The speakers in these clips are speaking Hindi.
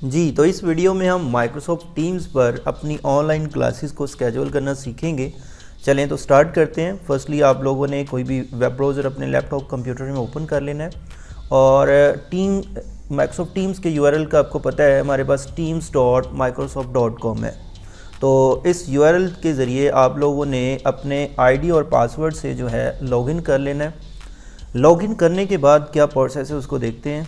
जी, तो इस वीडियो में हम माइक्रोसॉफ्ट टीम्स पर अपनी ऑनलाइन क्लासेस को स्केड्यूल करना सीखेंगे। चलें तो स्टार्ट करते हैं। फर्स्टली आप लोगों ने कोई भी वेब ब्राउज़र अपने लैपटॉप कंप्यूटर में ओपन कर लेना है और माइक्रोसॉफ्ट टीम्स के यूआरएल का आपको पता है, हमारे पास teams.microsoft.com है। तो इस यूआरएल के ज़रिए आप लोगों ने अपने आईडी और पासवर्ड से जो है लॉगिन कर लेना है। लॉगिन करने के बाद क्या प्रोसेस है उसको देखते हैं।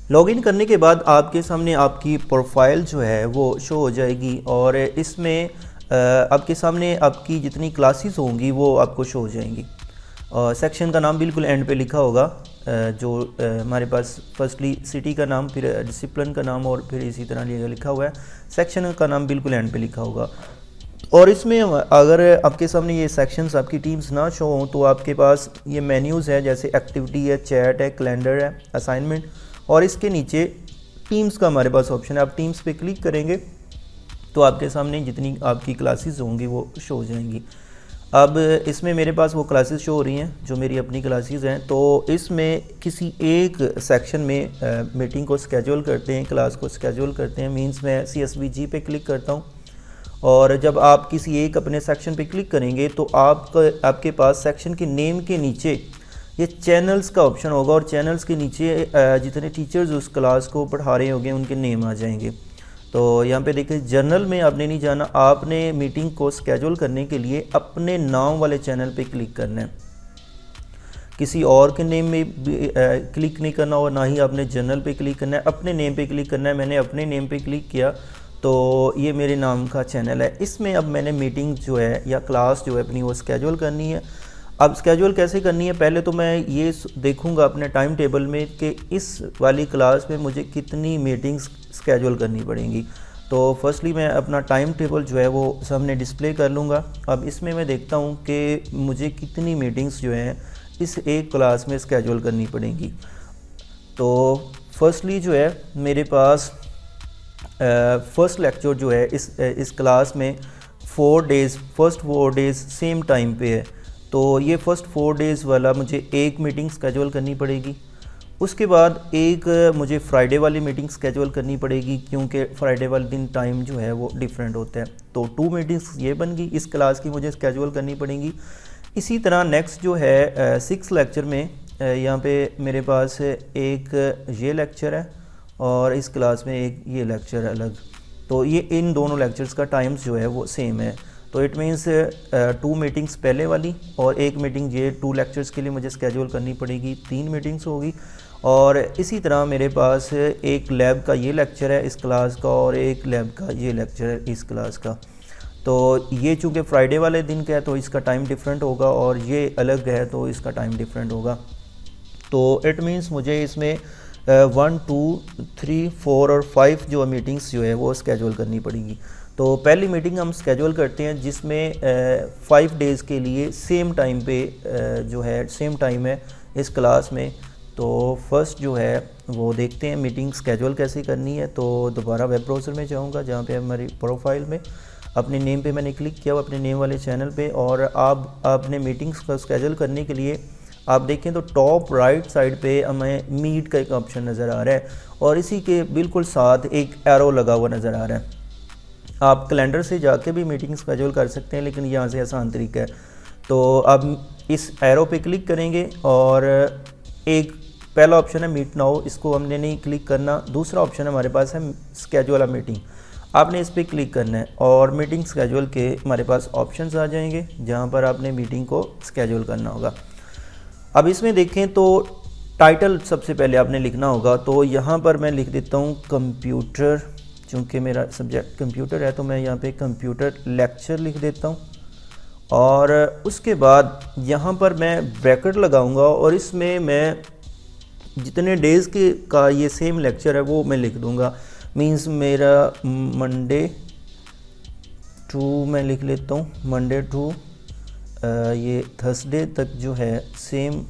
लॉगिन करने के बाद आपके सामने आपकी प्रोफाइल जो है वो शो हो जाएगी और इसमें आपके सामने आपकी जितनी क्लासेस होंगी वो आपको शो हो जाएंगी। सेक्शन का नाम बिल्कुल एंड पे लिखा होगा, जो हमारे पास फर्स्टली सिटी का नाम, फिर डिसिप्लिन का नाम और फिर इसी तरह लिखा हुआ है। सेक्शन का नाम बिल्कुल एंड पे लिखा होगा। और इसमें अगर आपके सामने ये सेक्शंस आपकी टीम्स ना शो हों तो आपके पास ये मेन्यूज़ है, जैसे एक्टिविटी है, चैट है, कैलेंडर है, असाइनमेंट, और इसके नीचे टीम्स का हमारे पास ऑप्शन है। आप टीम्स पे क्लिक करेंगे तो आपके सामने जितनी आपकी क्लासेस होंगी वो शो हो जाएंगी। अब इसमें मेरे पास वो क्लासेस शो हो रही हैं जो मेरी अपनी क्लासेस हैं। तो इसमें किसी एक सेक्शन में मीटिंग को स्केड्यूल करते हैं, क्लास को स्केड्यूल करते हैं। मींस मैं CSVG पे क्लिक करता हूँ और जब आप किसी एक अपने सेक्शन पे क्लिक करेंगे तो आपके पास सेक्शन के नेम के नीचे ये चैनल्स का ऑप्शन होगा और चैनल्स के नीचे जितने टीचर्स उस क्लास को पढ़ा रहे होंगे उनके नेम आ जाएंगे। तो यहाँ पे देखिए, जर्नल में आपने नहीं जाना, आपने मीटिंग को स्केड्यूल करने के लिए अपने नाम वाले चैनल पे क्लिक करना है। किसी और के नेम में क्लिक नहीं करना और ना ही आपने जर्नल पे क्लिक करना है, अपने नेम पे क्लिक करना है। मैंने अपने नेम पे क्लिक किया तो ये मेरे नाम का चैनल है। इसमें अब मैंने मीटिंग जो है या क्लास जो है अपनी वो स्केड्यूल करनी है। अब स्केड्यूल कैसे करनी है, पहले तो मैं ये देखूंगा अपने टाइम टेबल में कि इस वाली क्लास में मुझे कितनी मीटिंग्स स्केड्यूल करनी पड़ेंगी। तो फर्स्टली मैं अपना टाइम टेबल जो है वो सामने डिस्प्ले कर लूँगा। अब इसमें मैं देखता हूँ कि मुझे कितनी मीटिंग्स जो हैं इस एक क्लास में स्केड्यूल करनी पड़ेंगी। तो फर्स्टली जो है मेरे पास फर्स्ट लेक्चर जो है इस क्लास में फर्स्ट 4 डेज़ सेम टाइम पे है। तो ये फर्स्ट 4 डेज़ वाला मुझे एक मीटिंग स्केड्यूल करनी पड़ेगी। उसके बाद एक मुझे फ्राइडे वाली मीटिंग स्केड्यूल करनी पड़ेगी, क्योंकि फ्राइडे वाले दिन टाइम जो है वो डिफरेंट होता है। तो 2 मीटिंग्स ये बन गई, इस क्लास की मुझे स्केड्यूल करनी पड़ेंगी। इसी तरह नेक्स्ट जो है 6 लेक्चर में यहाँ पे मेरे पास एक ये लेक्चर है और इस क्लास में एक ये लेक्चर है अलग। तो ये इन दोनों लेक्चर्स का टाइम्स जो है वो सेम है। तो इट मीन्स 2 मीटिंग्स पहले वाली और एक मीटिंग ये 2 लेक्चर्स के लिए मुझे स्केड्यूल करनी पड़ेगी, 3 मीटिंग्स होगी। और इसी तरह मेरे पास एक लैब का ये लेक्चर है इस क्लास का और एक लैब का ये लेक्चर है इस क्लास का। तो ये चूँकि फ्राइडे वाले दिन का है तो इसका टाइम डिफरेंट होगा और ये अलग है तो इसका टाइम डिफरेंट होगा। तो इट मीन्स मुझे इसमें 1 2 3 4 और 5 जो मीटिंग्स जो है वो स्केड्यूल करनी पड़ेगी। तो पहली मीटिंग हम स्केड्यूल करते हैं जिसमें 5 डेज़ के लिए सेम टाइम पे जो है सेम टाइम है इस क्लास में। तो फर्स्ट जो है वो देखते हैं मीटिंग स्केड्यूल कैसे करनी है। तो दोबारा वेब ब्राउज़र में जाऊंगा, जहाँ पे हमारी प्रोफाइल में अपने नेम पे मैंने क्लिक किया, अपने नेम वाले चैनल पे। और आप अपने मीटिंग्स को स्केड्यूल करने के लिए आप देखें तो टॉप राइट साइड पे हमें मीट का एक ऑप्शन नज़र आ रहा है और इसी के बिल्कुल साथ एक एरो लगा हुआ नज़र आ रहा है। आप कैलेंडर से जाके भी मीटिंग स्केड्यूल कर सकते हैं, लेकिन यहाँ से आसान तरीका है। तो आप इस एरो पे क्लिक करेंगे और एक पहला ऑप्शन है मीट नाउ, इसको हमने नहीं क्लिक करना। दूसरा ऑप्शन हमारे पास है स्केड्यूल अ मीटिंग, आपने इस पर क्लिक करना है और मीटिंग स्केड्यूल के हमारे पास ऑप्शंस आ जाएंगे जहाँ पर आपने मीटिंग को स्केड्यूल करना होगा। अब इसमें देखें तो टाइटल सबसे पहले आपने लिखना होगा। तो यहाँ पर मैं लिख देता हूँ कंप्यूटर, चूँकि मेरा सब्जेक्ट कंप्यूटर है तो मैं यहाँ पे कंप्यूटर लेक्चर लिख देता हूँ। और उसके बाद यहाँ पर मैं ब्रैकेट लगाऊंगा और इसमें मैं जितने डेज़ के का ये सेम लेक्चर है वो मैं लिख दूँगा। मींस मेरा मंडे टू मैं लिख लेता हूँ, मंडे टू ये थर्सडे तक जो है सेम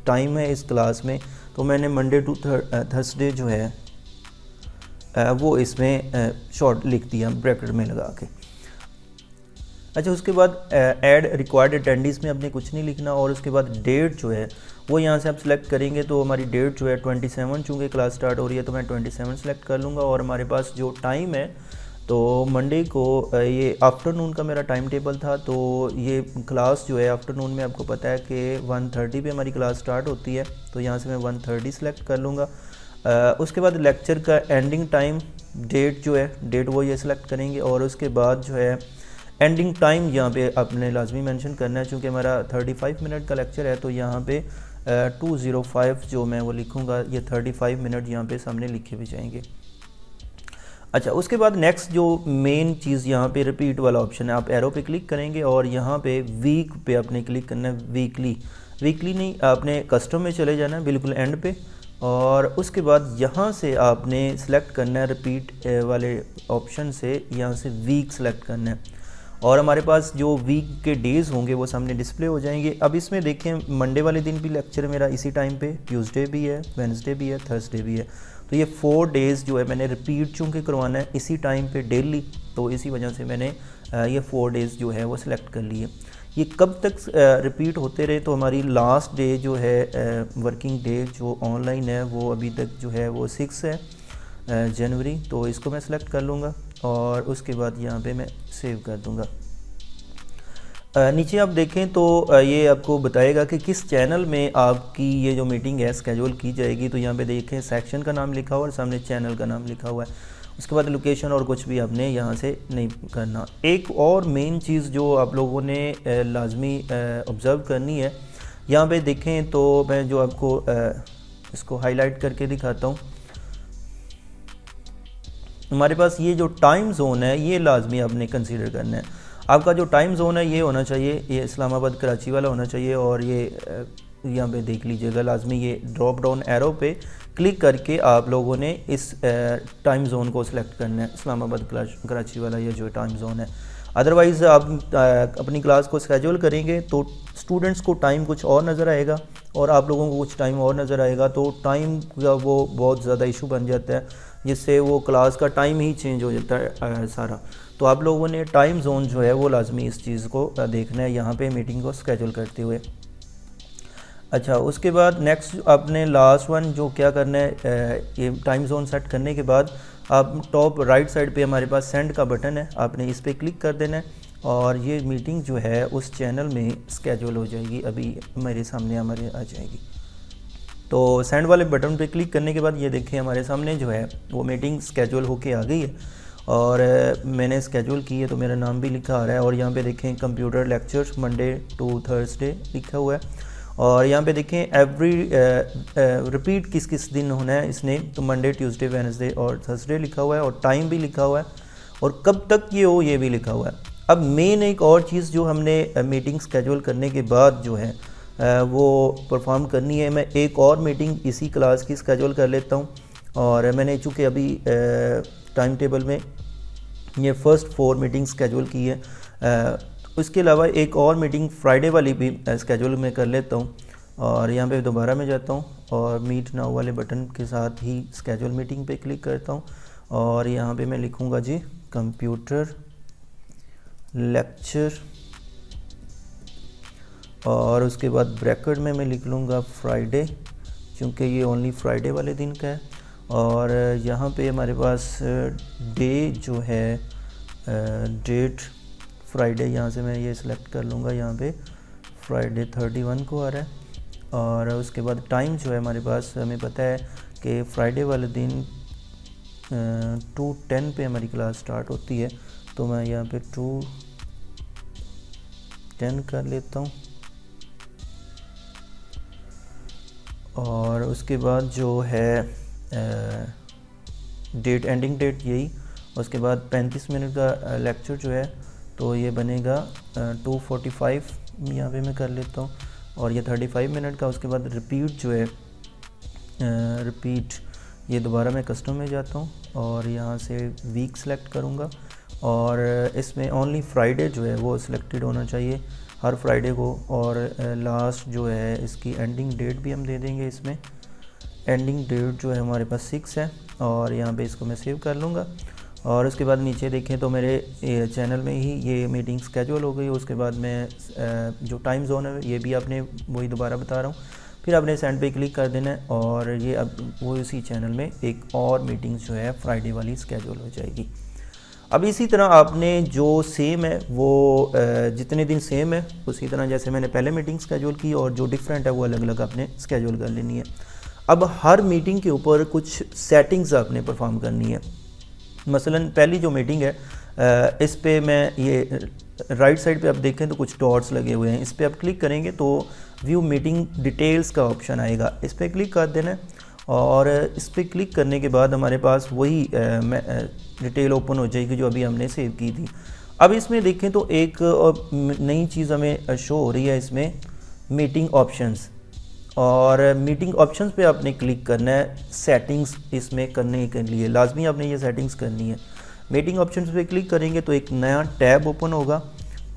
टाइम है इस क्लास में। तो मैंने मंडे टू थर्सडे जो है वो इसमें शॉर्ट लिख दिया ब्रैकेट में लगा के। अच्छा, उसके बाद ऐड रिक्वायर्ड अटेंडीज़ में आपने कुछ नहीं लिखना, और उसके बाद डेट जो है वो यहाँ से आप सिलेक्ट करेंगे। तो हमारी डेट जो है 27 चूँकि क्लास स्टार्ट हो रही है तो मैं 27 सेलेक्ट कर लूँगा। और हमारे पास जो टाइम है तो मंडे को ये आफ्टरनून का मेरा टाइम टेबल था, तो ये क्लास जो है आफ्टरनून में आपको पता है कि 1:30 पे हमारी क्लास स्टार्ट होती है, तो यहाँ से मैं 1:30 सेलेक्ट कर लूँगा। उसके बाद लेक्चर का एंडिंग टाइम डेट जो है डेट वो ये सिलेक्ट करेंगे, और उसके बाद जो है एंडिंग टाइम यहाँ पे आपने लाजमी मेंशन करना है, चूँकि हमारा 35 मिनट का लेक्चर है तो यहाँ पे 2:05 जो मैं वो लिखूँगा, ये 35 मिनट यहाँ पे सामने लिखे भी जाएंगे। अच्छा, उसके बाद नेक्स्ट जो मेन चीज़ यहाँ पे रिपीट वाला ऑप्शन है, आप एरो पे क्लिक करेंगे और यहाँ पे वीक पे आपने क्लिक करना है। वीकली नहीं, आपने कस्टम में चले जाना है बिल्कुल एंड पे, और उसके बाद यहाँ से आपने सेलेक्ट करना है रिपीट वाले ऑप्शन से, यहाँ से वीक सेलेक्ट करना है, और हमारे पास जो वीक के डेज़ होंगे वो सामने डिस्प्ले हो जाएंगे। अब इसमें देखें मंडे वाले दिन भी लेक्चर मेरा इसी टाइम पे, ट्यूसडे भी है, वेडनेसडे भी है, थर्सडे भी है, तो ये 4 डेज़ जो है मैंने रिपीट चूँकि करवाना है इसी टाइम पे डेली, तो इसी वजह से मैंने ये 4 डेज़ जो है वो सिलेक्ट कर लिए। ये कब तक रिपीट होते रहे, तो हमारी लास्ट डे जो है वर्किंग डे जो ऑनलाइन है वो अभी तक जो है वो 6 है जनवरी, तो इसको मैं सिलेक्ट कर लूँगा और उसके बाद यहाँ पे मैं सेव कर दूँगा। नीचे आप देखें तो ये आपको बताएगा कि किस चैनल में आपकी ये जो मीटिंग है स्केड्यूल की जाएगी। तो यहाँ पे देखें सेक्शन का नाम लिखा हुआ है और सामने चैनल का नाम लिखा हुआ है। उसके बाद लोकेशन और कुछ भी आपने यहाँ से नहीं करना। एक और मेन चीज़ जो आप लोगों ने लाजमी ऑब्ज़र्व करनी है, यहाँ पे देखें तो मैं जो आपको इसको हाईलाइट करके दिखाता हूँ। हमारे पास ये जो टाइम जोन है ये लाजमी आपने कंसीडर करना है। आपका जो टाइम जोन है ये होना चाहिए, ये इस्लामाबाद कराची वाला होना चाहिए, और ये यहाँ पे देख लीजिएगा लाजमी ये ड्रॉप डाउन एरो पे क्लिक करके आप लोगों ने इस टाइम जोन को सिलेक्ट करना है, इस्लामाबाद कराची वाला ये जो टाइम जोन है। अदरवाइज़ आप अपनी क्लास को स्केड्यूल करेंगे तो स्टूडेंट्स को टाइम कुछ और नज़र आएगा और आप लोगों को कुछ टाइम और नज़र आएगा, तो टाइम का वो बहुत ज़्यादा इशू बन जाता है, जिससे वो क्लास का टाइम ही चेंज हो जाता है सारा। तो आप लोगों ने टाइम जोन जो है वो लाजमी इस चीज़ को देखना है यहाँ पे मीटिंग को स्केड्यूल करते हुए। अच्छा, उसके बाद नेक्स्ट आपने लास्ट वन जो क्या करना है, ये टाइम जोन सेट करने के बाद आप टॉप राइट साइड पे हमारे पास सेंड का बटन है, आपने इस पर क्लिक कर देना है और ये मीटिंग जो है उस चैनल में स्केड्यूल हो जाएगी। अभी मेरे सामने हमारे आ जाएगी। तो सेंड वाले बटन पे क्लिक करने के बाद ये देखें हमारे सामने जो है वो मीटिंग स्केड्यूल होके आ गई है और मैंने स्केड्यूल की है, तो मेरा नाम भी लिखा आ रहा है। और यहाँ पे देखें computer lectures Monday to Thursday लिखा हुआ है, और यहाँ पे देखें एवरी रिपीट किस किस दिन होना है इसने, तो मंडे ट्यूसडे वेडनेसडे और थर्सडे लिखा हुआ है, और टाइम भी लिखा हुआ है, और कब तक ये हो ये भी लिखा हुआ है। अब मेन एक और चीज़ जो हमने मीटिंग स्केड्यूल करने के बाद जो है वो परफॉर्म करनी है, मैं एक और मीटिंग इसी क्लास की स्केड्यूल कर लेता हूँ। और मैंने चूँकि अभी टाइम टेबल में ये फर्स्ट 4 मीटिंग स्केड्यूल की है, उसके अलावा एक और मीटिंग फ्राइडे वाली भी स्केड्यूल में कर लेता हूँ। और यहाँ पे दोबारा मैं जाता हूँ और मीट नाउ वाले बटन के साथ ही स्केड्यूल मीटिंग पे क्लिक करता हूँ, और यहाँ पे मैं लिखूँगा जी कंप्यूटर लेक्चर, और उसके बाद ब्रैकेट में मैं लिख लूँगा फ्राइडे, क्योंकि ये ओनली फ्राइडे वाले दिन का है। और यहाँ पे हमारे पास डे जो है डेट फ्राइडे, यहाँ से मैं ये सिलेक्ट कर लूँगा, यहाँ पे फ्राइडे 31 को आ रहा है। और उसके बाद टाइम जो है हमारे पास हमें पता है कि फ्राइडे वाले दिन 2:10 पे हमारी क्लास स्टार्ट होती है, तो मैं यहाँ पे 2:10 कर लेता हूँ। और उसके बाद जो है डेट एंडिंग डेट यही, उसके बाद 35 मिनट का लेक्चर जो है तो ये बनेगा 2:45 यहाँ पे मैं कर लेता हूँ, और ये 35 मिनट का। उसके बाद रिपीट जो है रिपीट ये दोबारा मैं कस्टम में जाता हूँ और यहाँ से वीक सेलेक्ट करूँगा, और इसमें ओनली फ्राइडे जो है वो सिलेक्टेड होना चाहिए हर फ्राइडे को। और लास्ट जो है इसकी एंडिंग डेट भी हम दे देंगे, इसमें एंडिंग डेट जो है हमारे पास 6 है, और यहाँ पे इसको मैं सेव कर लूँगा। और उसके बाद नीचे देखें तो मेरे चैनल में ही ये मीटिंग स्केजूल हो गई। उसके बाद मैं जो टाइम जोन है ये भी आपने वही दोबारा बता रहा हूँ, फिर आपने सेंड पे क्लिक कर देना है और ये अब वो इसी चैनल में एक और मीटिंग जो है फ्राइडे वाली स्केजूल हो जाएगी। अब इसी तरह आपने जो सेम है वो जितने दिन सेम है उसी तरह जैसे मैंने पहले मीटिंग स्केजूल की और जो डिफरेंट है वो अलग अलग आपने स्केजूल कर लेनी है। अब हर मीटिंग के ऊपर कुछ सेटिंग्स आपने परफॉर्म करनी है। मसलन पहली जो मीटिंग है इस पे मैं ये राइट साइड पे आप देखें तो कुछ डॉट्स लगे हुए हैं, इस पर आप क्लिक करेंगे तो व्यू मीटिंग डिटेल्स का ऑप्शन आएगा, इस पर क्लिक कर देना है और इस पर क्लिक करने के बाद हमारे पास वही डिटेल ओपन हो जाएगी जो अभी हमने सेव की थी। अब इसमें देखें तो एक नई चीज़ हमें शो हो रही है इसमें, मीटिंग ऑप्शंस, और मीटिंग ऑप्शंस पे आपने क्लिक करना है सेटिंग्स इसमें करने के लिए, लाजमी आपने ये सेटिंग्स करनी है। मीटिंग ऑप्शंस पे क्लिक करेंगे तो एक नया टैब ओपन होगा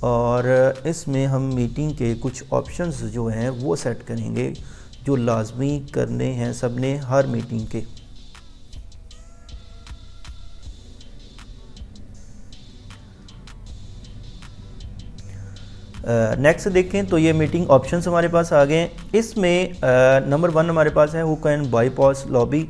और इसमें हम मीटिंग के कुछ ऑप्शंस जो हैं वो सेट करेंगे जो लाजमी करने हैं सब ने हर मीटिंग के। नेक्स्ट देखें तो ये मीटिंग ऑप्शंस हमारे पास आ गए हैं। इसमें नंबर 1 हमारे पास है हु कैन बाईपास लॉबी,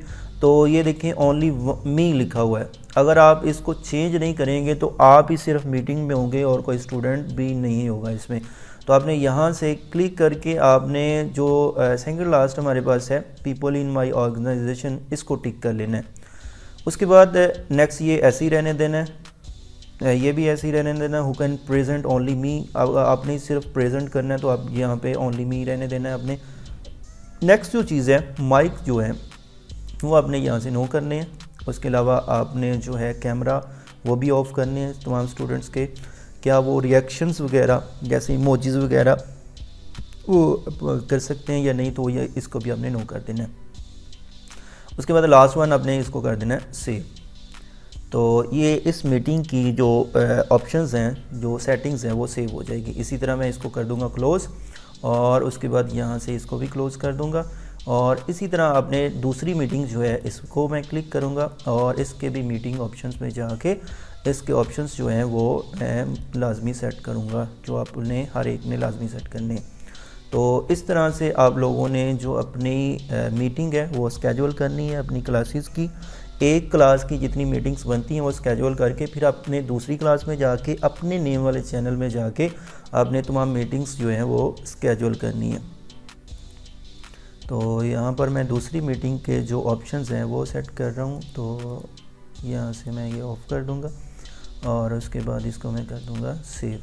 तो ये देखें ओनली मी लिखा हुआ है। अगर आप इसको चेंज नहीं करेंगे तो आप ही सिर्फ मीटिंग में होंगे और कोई स्टूडेंट भी नहीं होगा इसमें। तो आपने यहाँ से क्लिक करके आपने जो सेकंड लास्ट हमारे पास है पीपल इन माय ऑर्गेनाइजेशन, इसको टिक कर लेना है। उसके बाद नेक्स्ट ये ऐसे ही रहने देना है, ये भी ऐसे ही रहने देना। Who can present only me, आपने सिर्फ प्रेजेंट करना है तो आप यहाँ पे ओनली मी रहने देना है आपने। नेक्स्ट जो चीज़ है माइक जो है वो आपने यहाँ से नो करने हैं। उसके अलावा आपने जो है कैमरा वो भी ऑफ़ करने हैं तमाम स्टूडेंट्स के। क्या वो रिएक्शंस वगैरह जैसे इमोजीज़ वगैरह वो कर सकते हैं या नहीं, तो ये इसको भी आपने नो कर देना है। उसके बाद लास्ट वन आपने इसको कर देना है सेव। तो ये इस मीटिंग की जो ऑप्शंस हैं, जो सेटिंग्स हैं वो सेव हो जाएगी। इसी तरह मैं इसको कर दूंगा क्लोज़ और उसके बाद यहाँ से इसको भी क्लोज़ कर दूंगा। और इसी तरह आपने दूसरी मीटिंग जो है इसको मैं क्लिक करूँगा और इसके भी मीटिंग ऑप्शंस में जाके इसके ऑप्शंस जो हैं वो लाजमी सेट करूँगा, जो आपने हर एक ने लाजमी सेट करने। तो इस तरह से आप लोगों ने जो अपनी मीटिंग है वो स्केड्यूल करनी है अपनी क्लासेस की। एक क्लास की जितनी मीटिंग्स बनती हैं वो स्केड्यूल करके फिर अपने दूसरी क्लास में जाके अपने नेम वाले चैनल में जाके आपने तमाम मीटिंग्स जो हैं वो स्केड्यूल करनी है। तो यहाँ पर मैं दूसरी मीटिंग के जो ऑप्शंस हैं वो सेट कर रहा हूँ, तो यहाँ से मैं ये ऑफ़ कर दूँगा और उसके बाद इसको मैं कर दूँगा सेव।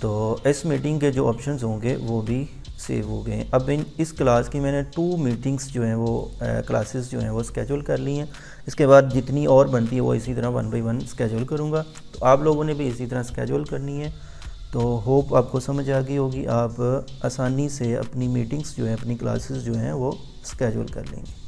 तो इस मीटिंग के जो ऑप्शंस होंगे वो भी सेव हो गए। अब इस क्लास की मैंने 2 मीटिंग्स जो हैं वो क्लासेस जो हैं वो स्केड्यूल कर ली हैं। इसके बाद जितनी और बनती है वो इसी तरह 1 बाय 1 स्केड्यूल करूँगा। तो आप लोगों ने भी इसी तरह स्केड्यूल करनी है। तो होप आपको समझ आ गई होगी, आप आसानी से अपनी मीटिंग्स जो हैं अपनी क्लासेस जो हैं वो स्केड्यूल कर लेंगे।